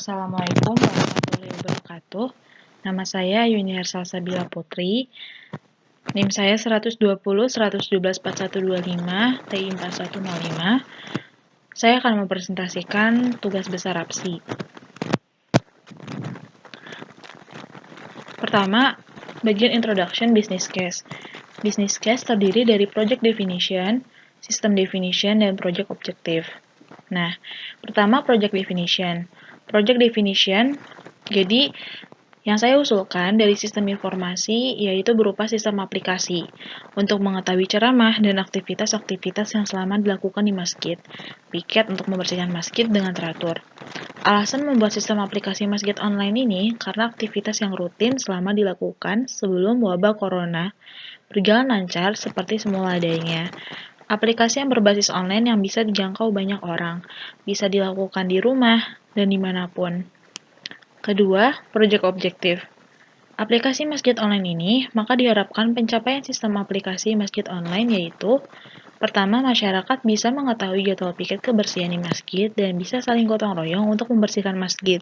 Assalamualaikum warahmatullahi wabarakatuh. Nama saya Yuniar Salsabila Putri. NIM saya 120 112 4125 TI 4105. Saya akan mempresentasikan tugas besar APSI. Pertama, bagian Introduction Business Case. Business Case terdiri dari Project Definition, System Definition, dan Project Objective. Nah, pertama Project Definition. Project Definition, jadi yang saya usulkan dari sistem informasi yaitu berupa sistem aplikasi untuk mengetahui ceramah dan aktivitas-aktivitas yang selama dilakukan di masjid, piket untuk membersihkan masjid dengan teratur. Alasan membuat sistem aplikasi masjid online ini karena aktivitas yang rutin selama dilakukan sebelum wabah corona berjalan lancar seperti semula adanya. Aplikasi yang berbasis online yang bisa dijangkau banyak orang, bisa dilakukan di rumah dan dimanapun. Kedua, Project Objective. Aplikasi masjid online ini maka diharapkan pencapaian sistem aplikasi masjid online yaitu pertama, masyarakat bisa mengetahui jadwal piket kebersihan di masjid dan bisa saling gotong royong untuk membersihkan masjid.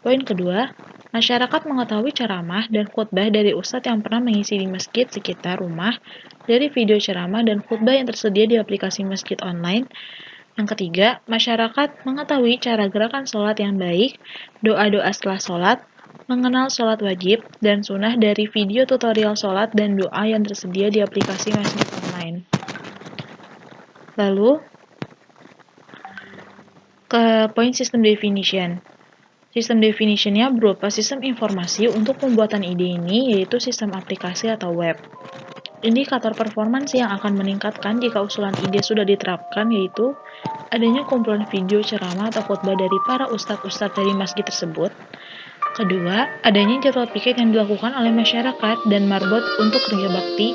Poin kedua, masyarakat mengetahui ceramah dan khutbah dari ustadz yang pernah mengisi di masjid sekitar rumah dari video ceramah dan khutbah yang tersedia di aplikasi masjid online. Yang ketiga, masyarakat mengetahui cara gerakan sholat yang baik, doa-doa setelah sholat, mengenal sholat wajib, dan sunnah dari video tutorial sholat dan doa yang tersedia di aplikasi masjid online. Lalu, ke poin System Definition. Sistem definition-nya berupa sistem informasi untuk pembuatan ide ini, yaitu sistem aplikasi atau web. Indikator performance yang akan meningkatkan jika usulan ide sudah diterapkan, yaitu adanya kumpulan video ceramah atau khutbah dari para ustadz-ustadz dari masjid tersebut. Kedua, adanya jadwal piket yang dilakukan oleh masyarakat dan marbot untuk kerja bakti,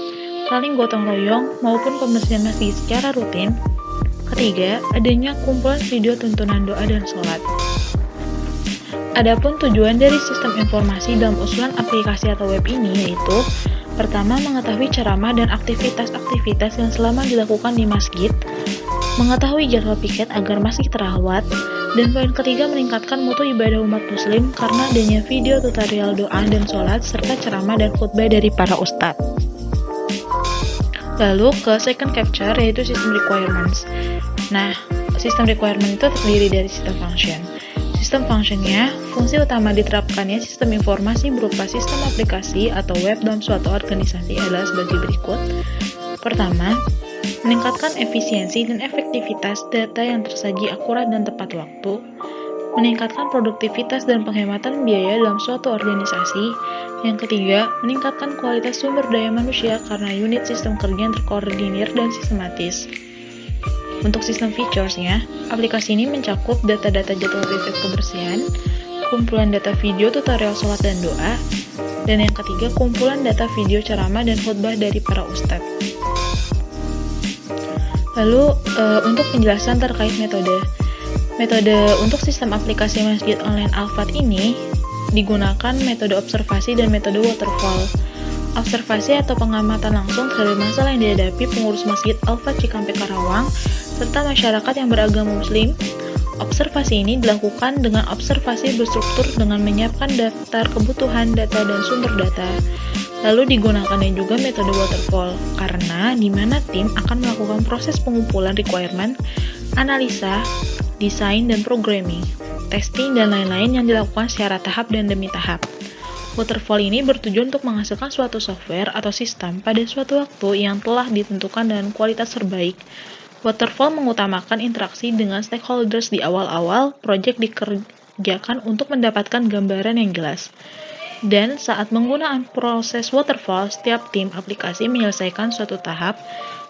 saling gotong royong, maupun pembersihan masjid secara rutin. Ketiga, adanya kumpulan video tuntunan doa dan sholat. Adapun tujuan dari sistem informasi dalam usulan aplikasi atau web ini yaitu pertama, mengetahui ceramah dan aktivitas-aktivitas yang selama dilakukan di masjid, mengetahui jadwal piket agar masjid terawat, dan poin ketiga, meningkatkan mutu ibadah umat muslim karena adanya video tutorial doa dan sholat serta ceramah dan khutbah dari para ustadz. Lalu ke second capture yaitu sistem requirements. Nah, sistem requirement itu terdiri dari sistem function. Sistem functionnya, fungsi utama diterapkannya sistem informasi berupa sistem aplikasi atau web dalam suatu organisasi adalah sebagai berikut. Pertama, meningkatkan efisiensi dan efektivitas data yang tersaji akurat dan tepat waktu, meningkatkan produktivitas dan penghematan biaya dalam suatu organisasi. Yang ketiga, meningkatkan kualitas sumber daya manusia karena unit sistem kerja yang terkoordinir dan sistematis. Untuk sistem features-nya, aplikasi ini mencakup data-data jadwal piket kebersihan, kumpulan data video tutorial sholat dan doa, dan yang ketiga, kumpulan data video ceramah dan khutbah dari para ustadz. Lalu, untuk penjelasan terkait metode untuk sistem aplikasi masjid online Al-Fat ini digunakan metode observasi dan metode waterfall. Observasi atau pengamatan langsung terhadap masalah yang dihadapi pengurus masjid Al-Fat Cikampek Karawang serta masyarakat yang beragama muslim. Observasi ini dilakukan dengan observasi berstruktur dengan menyiapkan daftar kebutuhan data dan sumber data. Lalu digunakannya juga metode waterfall, karena di mana tim akan melakukan proses pengumpulan requirement, analisa, desain dan programming, testing dan lain-lain yang dilakukan secara tahap dan demi tahap. Waterfall ini bertujuan untuk menghasilkan suatu software atau sistem pada suatu waktu yang telah ditentukan dengan kualitas terbaik. Waterfall mengutamakan interaksi dengan stakeholders di awal-awal proyek dikerjakan untuk mendapatkan gambaran yang jelas. Dan saat menggunakan proses waterfall, setiap tim aplikasi menyelesaikan suatu tahap,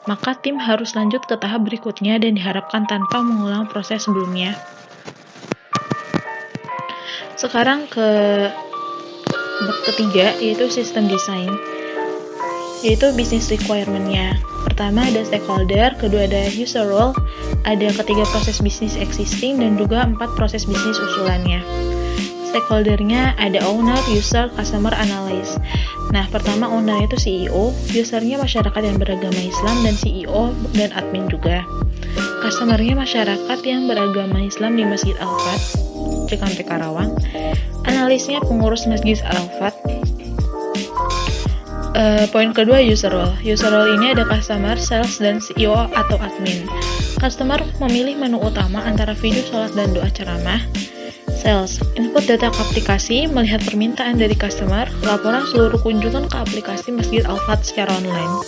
maka tim harus lanjut ke tahap berikutnya dan diharapkan tanpa mengulang proses sebelumnya. Sekarang ke bab ketiga, yaitu sistem desain, yaitu business requirement-nya. Pertama ada stakeholder, kedua ada user role, ada ketiga proses bisnis existing, dan juga 4 proses bisnis usulannya. Stakeholder-nya ada owner, user, customer, analyst. Nah, pertama owner itu CEO, usernya masyarakat yang beragama Islam, dan CEO dan admin juga. customer-nya masyarakat yang beragama Islam di Masjid Al-Fat, Cikampek, Karawang. Analisnya pengurus Masjid Al-Fat. Poin kedua, user role. User role ini ada customer, sales, dan CEO atau admin. Customer memilih menu utama antara video sholat dan doa ceramah. Sales, input data ke aplikasi, melihat permintaan dari customer, laporan seluruh kunjungan ke aplikasi Masjid Al-Fat secara online.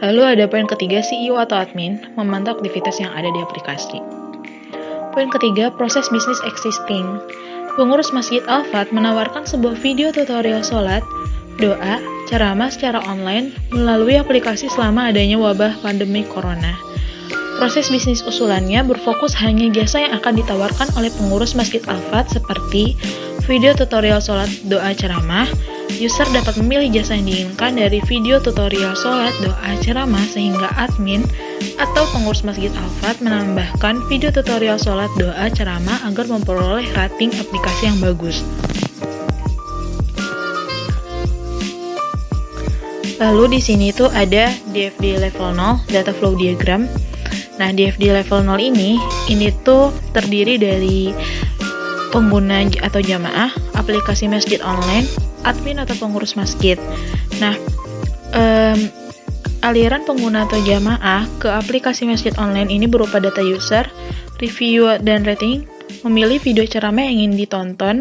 Lalu ada poin ketiga, CEO atau admin, memantau aktivitas yang ada di aplikasi. Poin ketiga, proses bisnis existing. Pengurus Masjid Al-Fat menawarkan sebuah video tutorial sholat, doa, ceramah secara online melalui aplikasi selama adanya wabah pandemi corona. Proses bisnis usulannya berfokus hanya jasa yang akan ditawarkan oleh pengurus Masjid Al-Fat seperti video tutorial sholat, doa, ceramah. User dapat memilih jasa yang diinginkan dari video tutorial sholat, doa, ceramah sehingga admin atau pengurus Masjid Al-Fat menambahkan video tutorial sholat, doa, ceramah agar memperoleh rating aplikasi yang bagus. Lalu di sini tuh ada DFD level 0, data flow diagram. Nah, DFD level 0 ini tuh terdiri dari pengguna atau jamaah, aplikasi masjid online, admin atau pengurus masjid. Nah, aliran pengguna atau jamaah ke aplikasi masjid online ini berupa data user, review dan rating, memilih video ceramah yang ingin ditonton,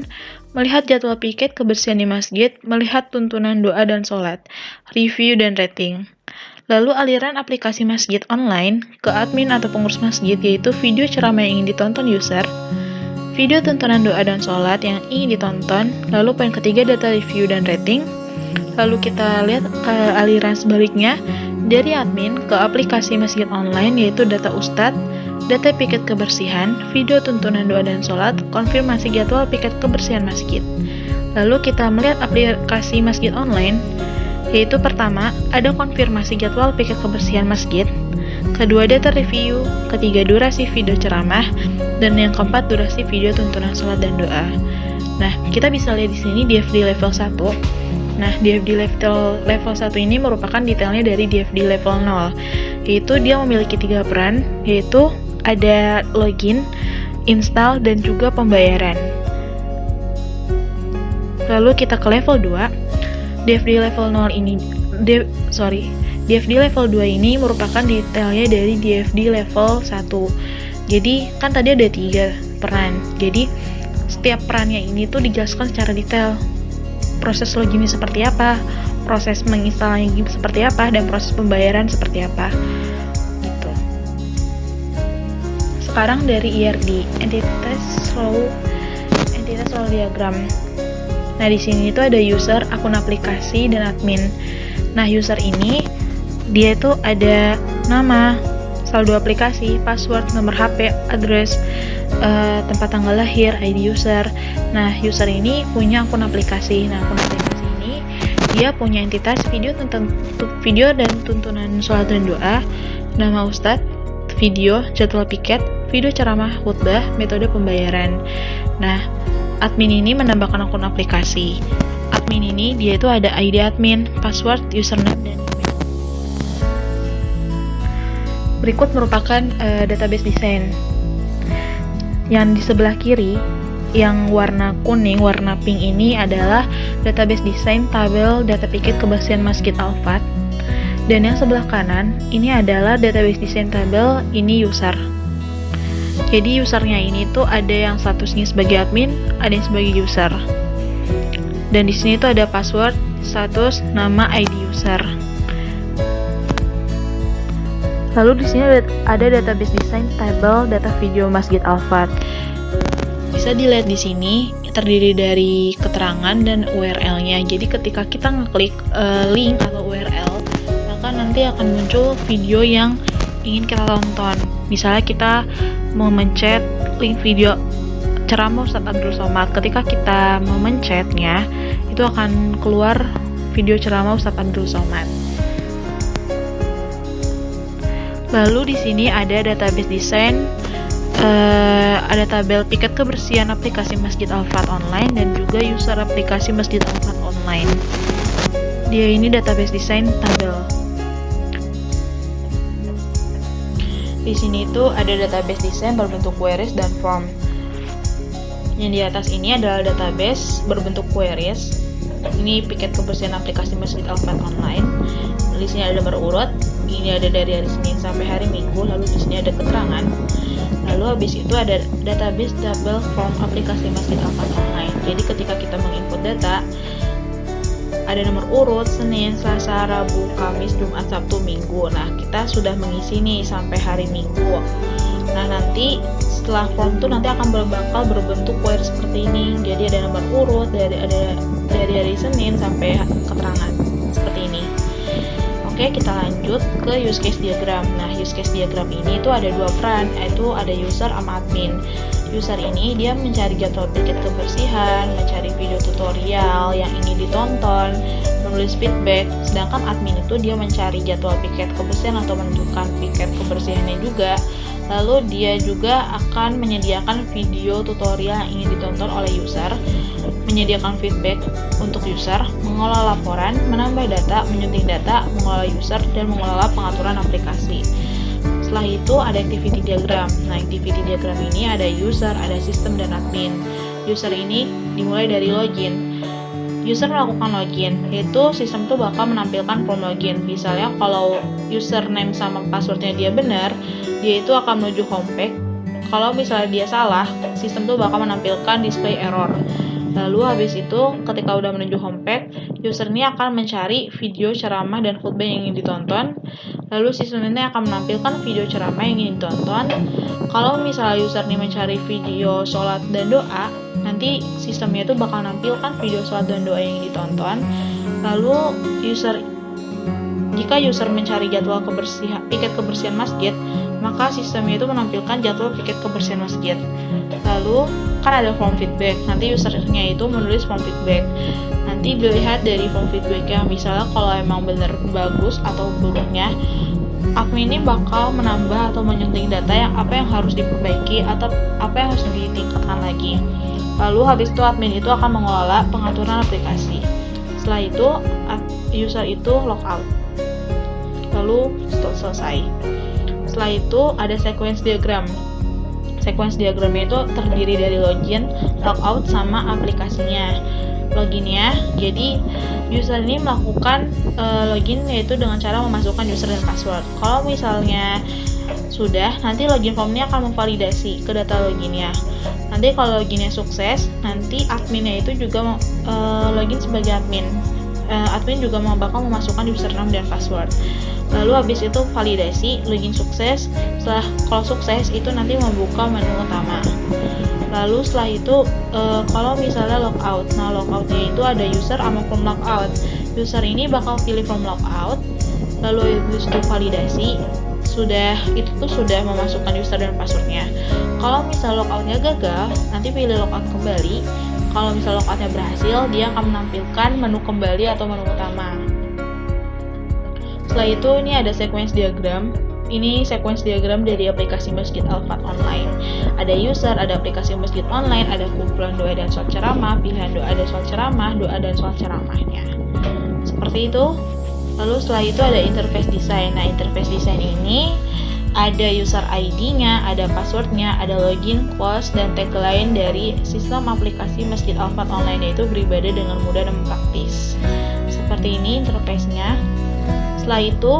melihat jadwal piket kebersihan di masjid, melihat tuntunan doa dan sholat, review dan rating. Lalu aliran aplikasi masjid online ke admin atau pengurus masjid yaitu video ceramah yang ingin ditonton user, video tuntunan doa dan sholat yang ingin ditonton, lalu poin ketiga data review dan rating. Lalu kita lihat ke aliran sebaliknya dari admin ke aplikasi masjid online yaitu data ustadz, data piket kebersihan, video tuntunan doa dan sholat, konfirmasi jadwal piket kebersihan masjid. Lalu kita melihat aplikasi masjid online yaitu pertama ada konfirmasi jadwal piket kebersihan masjid, kedua data review, ketiga durasi video ceramah, dan yang keempat durasi video tuntunan sholat dan doa. Nah, kita bisa lihat di sini DFD level 1. Nah, DFD level 1 ini merupakan detailnya dari DFD level 0, yaitu dia memiliki 3 peran, yaitu ada login, install, dan juga pembayaran. Lalu kita ke level 2. DFD level 0 ini DFD level 2 ini merupakan detailnya dari DFD level 1. Jadi kan tadi ada 3 peran. Jadi setiap perannya ini tuh dijelaskan secara detail. Proses loginnya seperti apa, proses menginstalnya seperti apa, dan proses pembayaran seperti apa. Gitu. Sekarang dari ERD, entitas row diagram. Nah, di sini itu ada user, akun aplikasi, dan admin. Nah, user ini dia itu ada nama, saldo aplikasi, password, nomor HP, address, tempat tanggal lahir, ID user. Nah, user ini punya akun aplikasi. Nah, akun aplikasi ini dia punya entitas video dan tuntunan sholat dan doa, nama ustadz, video, jadwal piket, video ceramah, khutbah, metode pembayaran. Nah, admin ini menambahkan akun aplikasi. Admin ini dia itu ada ID admin, password, username, dan email. Berikut merupakan database design. Yang di sebelah kiri, yang warna kuning, warna pink ini adalah database design tabel data piket kebersihan Masjid Al-Fat. Dan yang sebelah kanan, ini adalah database design tabel ini user. Jadi usernya ini tuh ada yang statusnya sebagai admin, ada yang sebagai user. Dan di sini tuh ada password, status, nama, ID user. Lalu di sini ada database design tabel data video Masjid Al-Fat. Bisa dilihat di sini terdiri dari keterangan dan URL-nya. Jadi ketika kita ngeklik link atau URL, maka nanti akan muncul video yang ingin kita tonton. Misalnya kita mau mencet link video ceramah Ustadz Abdul Somad. Ketika kita memencetnya, itu akan keluar video ceramah Ustadz Abdul Somad. Lalu di sini ada database design, ada tabel piket kebersihan aplikasi Masjid Al-Fat online dan juga user aplikasi Masjid Al-Fat online. Dia ini database design tabel. Di sini tuh ada database desain berbentuk queries dan form. Yang di atas ini adalah database berbentuk queries. Ini piket kebersihan aplikasi Masjid Al-Fat Online. Di sini ada nomor urut. Ini ada dari hari Senin sampai hari Minggu. Lalu di sini ada keterangan. Lalu habis itu ada database double form aplikasi Masjid Al-Fat Online. Jadi ketika kita menginput data, ada nomor urut Senin, Selasa, Rabu, Kamis, Jumat, Sabtu, Minggu. Nah, kita sudah mengisi nih sampai hari Minggu. Nah, nanti setelah form itu nanti akan bakal berbentuk query seperti ini. Jadi ada nomor urut dari hari Senin sampai keterangan seperti ini. Oke, kita lanjut ke use case diagram. Nah, use case diagram ini itu ada dua peran, yaitu ada user sama admin. User ini dia mencari jadwal piket kebersihan, mencari video tutorial yang ingin ditonton, menulis feedback, sedangkan admin itu dia mencari jadwal piket kebersihan atau menentukan piket kebersihannya juga. Lalu dia juga akan menyediakan video tutorial yang ingin ditonton oleh user, menyediakan feedback untuk user, mengolah laporan, menambah data, menyunting data, mengolah user, dan mengelola pengaturan aplikasi. Setelah itu ada activity diagram. Nah, activity diagram ini ada user, ada sistem, dan admin. User ini dimulai dari login. User melakukan login, yaitu sistem tuh bakal menampilkan form login. Misalnya kalau username sama passwordnya dia benar, dia itu akan menuju homepage. Kalau misalnya dia salah, sistem tuh bakal menampilkan display error. Lalu habis itu ketika udah menuju homepage, user ini akan mencari video ceramah dan khutbah yang ingin ditonton. Lalu sistem ini akan menampilkan video ceramah yang ingin ditonton. Kalau misalnya user ini mencari video sholat dan doa, nanti sistemnya itu bakal menampilkan video sholat dan doa yang ingin ditonton. Lalu jika user mencari jadwal piket kebersihan masjid, maka sistemnya itu menampilkan jadwal piket kebersihan masjid. Lalu kan ada form feedback, nanti usernya itu menulis form feedback. Nanti dilihat dari form feedbacknya, misalnya kalau emang bener bagus atau buruknya, admin ini bakal menambah atau menyunting data apa yang harus diperbaiki atau apa yang harus ditingkatkan lagi. Lalu habis itu admin itu akan mengelola pengaturan aplikasi. Setelah itu user itu logout. Lalu selesai. Setelah itu ada sequence diagram. Sequence diagramnya itu terdiri dari login, logout, sama aplikasinya. Loginnya, jadi user ini melakukan login yaitu dengan cara memasukkan user dan password. Kalau misalnya sudah, nanti login form ini akan memvalidasi ke data loginnya. Nanti kalau loginnya sukses, nanti adminnya itu juga login sebagai admin. Admin juga bakal memasukkan username dan password. Lalu habis itu validasi, login sukses. Kalau sukses itu nanti membuka menu utama. Lalu setelah itu kalau misalnya logout, nah logoutnya itu ada user sama form logout. User ini bakal pilih form logout. Lalu habis itu validasi, sudah memasukkan user dan passwordnya. Kalau misalnya logoutnya gagal, nanti pilih logout kembali. Kalau misalnya logoutnya berhasil, dia akan menampilkan menu kembali atau menu utama. Setelah itu ini ada sequence diagram. Ini sequence diagram dari aplikasi Masjid Al-Fat Online. Ada user, ada aplikasi Masjid Online, ada kumpulan doa dan sholat ceramah, pilihan doa dan sholat ceramah, doa dan sholat ceramahnya. Seperti itu. Lalu setelah itu ada interface design. Nah, interface design ini ada user ID-nya, ada passwordnya, ada login, close, dan tagline dari sistem aplikasi Masjid Al-Fat Online, yaitu beribadah dengan mudah dan praktis. Seperti ini interface-nya. Setelah itu,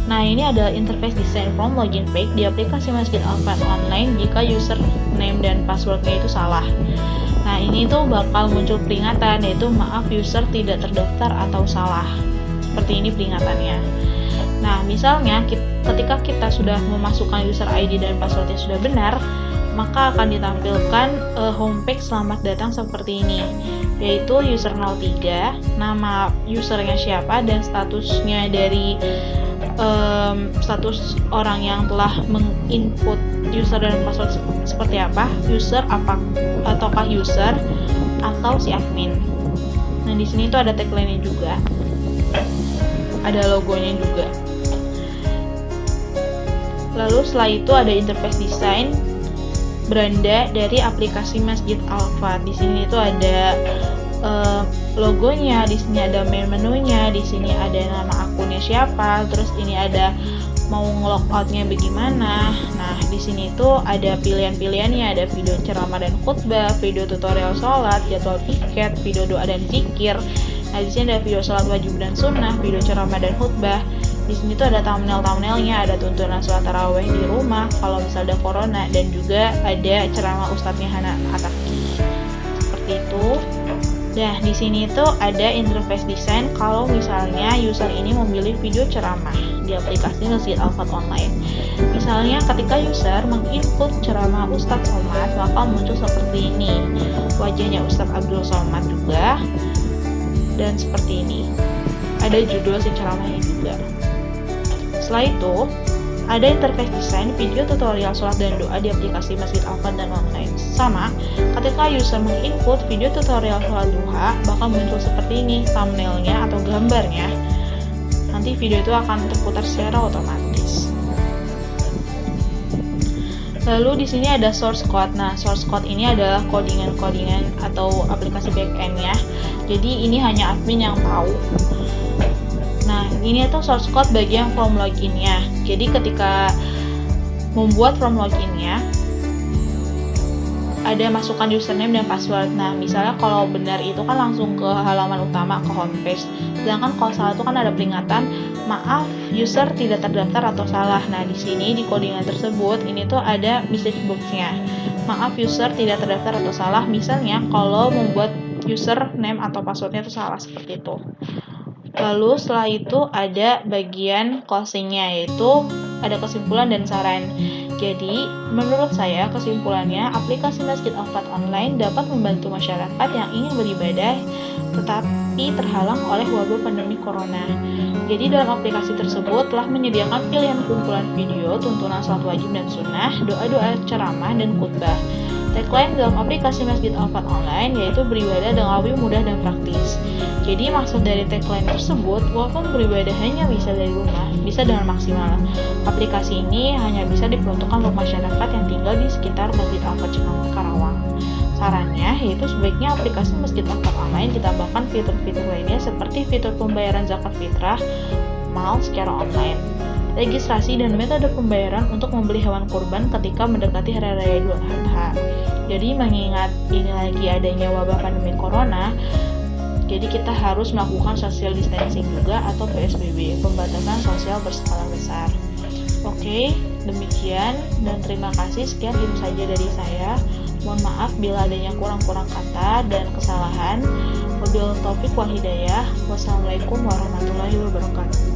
nah ini ada interface design from login page di aplikasi Masjid Al-Fat Online jika username dan passwordnya itu salah. Nah, ini tuh bakal muncul peringatan, yaitu maaf user tidak terdaftar atau salah. Seperti ini peringatannya. Nah, misalnya ketika kita sudah memasukkan user ID dan passwordnya sudah benar, maka akan ditampilkan homepage selamat datang seperti ini, yaitu user 03, nama usernya siapa, dan statusnya dari status orang yang telah menginput user dan password seperti apa, user ataukah user atau si admin. Nah, di sini tuh ada tagline-nya juga, ada logonya juga. Lalu setelah itu ada interface design beranda dari aplikasi Masjid Al-Fat. Di sini itu ada logonya, di sini ada main menunya, di sini ada nama akunnya siapa, terus ini ada mau nge-logoutnya bagaimana. Nah, di sini tuh ada pilihan-pilihannya, ada video ceramah dan khutbah, video tutorial sholat, jadwal tiket, video doa dan zikir. Nah, di sini ada video sholat wajib dan sunnah, video ceramah dan khutbah. Di sini tuh ada thumbnail-thumbnailnya, ada tuntunan sholat tarawih di rumah kalau misalnya ada corona, dan juga ada ceramah Ustadznya Hana Ataki. Seperti itu. Nah, di sini tuh ada interface design kalau misalnya user ini memilih video ceramah di aplikasi Masjid Al-Fat Online. Misalnya ketika user menginput ceramah Ustadz Somad, maka muncul seperti ini. Wajahnya Ustadz Abdul Somad juga. Dan seperti ini. Ada judul si ceramahnya juga. Setelah itu, ada interface design video tutorial sholat dan doa di aplikasi Masjid Al-Fat dan Online. Sama, ketika user menginput video tutorial sholat duha, bakal muncul seperti ini thumbnailnya atau gambarnya. Nanti video itu akan terputar secara otomatis. Lalu di sini ada source code. Nah, source code ini adalah codingan-codingan atau aplikasi backend-nya. Jadi ini hanya admin yang tahu. Nah, ini tuh source code bagian form login-nya. Jadi ketika membuat form login-nya, ada masukkan username dan password. Nah, misalnya kalau benar itu kan langsung ke halaman utama, ke homepage. Sedangkan kalau salah itu kan ada peringatan, maaf, user tidak terdaftar atau salah. Nah, di sini di codingan tersebut, ini tuh ada message box-nya. Maaf, user tidak terdaftar atau salah. Misalnya kalau membuat username atau passwordnya itu salah, seperti itu. Lalu setelah itu ada bagian closing-nya, yaitu ada kesimpulan dan saran. Jadi, menurut saya kesimpulannya, aplikasi Masjid Al-Fat Online dapat membantu masyarakat yang ingin beribadah tetapi terhalang oleh wabah pandemi corona. Jadi dalam aplikasi tersebut telah menyediakan pilihan kumpulan video, tuntunan sholat wajib dan sunnah, doa-doa ceramah, dan khutbah. Tagline dalam aplikasi Masjid Al-Fat Online yaitu beribadah dengan lebih mudah dan praktis. Jadi maksud dari tagline tersebut, walaupun beribadah hanya bisa dari rumah, bisa dengan maksimal. Aplikasi ini hanya bisa diperuntukkan untuk masyarakat yang tinggal di sekitar Masjid Al-Fat Karawang. Sarannya yaitu sebaiknya aplikasi Masjid Al-Fat Online ditambahkan fitur-fitur lainnya seperti fitur pembayaran zakat fitrah mal secara online, registrasi dan metode pembayaran untuk membeli hewan kurban ketika mendekati Hari Raya Idul Adha. Jadi mengingat ini lagi adanya wabah pandemi corona, jadi kita harus melakukan social distancing juga atau PSBB, pembatasan sosial berskala besar. Oke, demikian dan terima kasih. Sekian itu saja dari saya. Mohon maaf bila adanya kurang-kurang kata dan kesalahan. Wabillahi taufiq wal hidayah. Wassalamualaikum warahmatullahi wabarakatuh.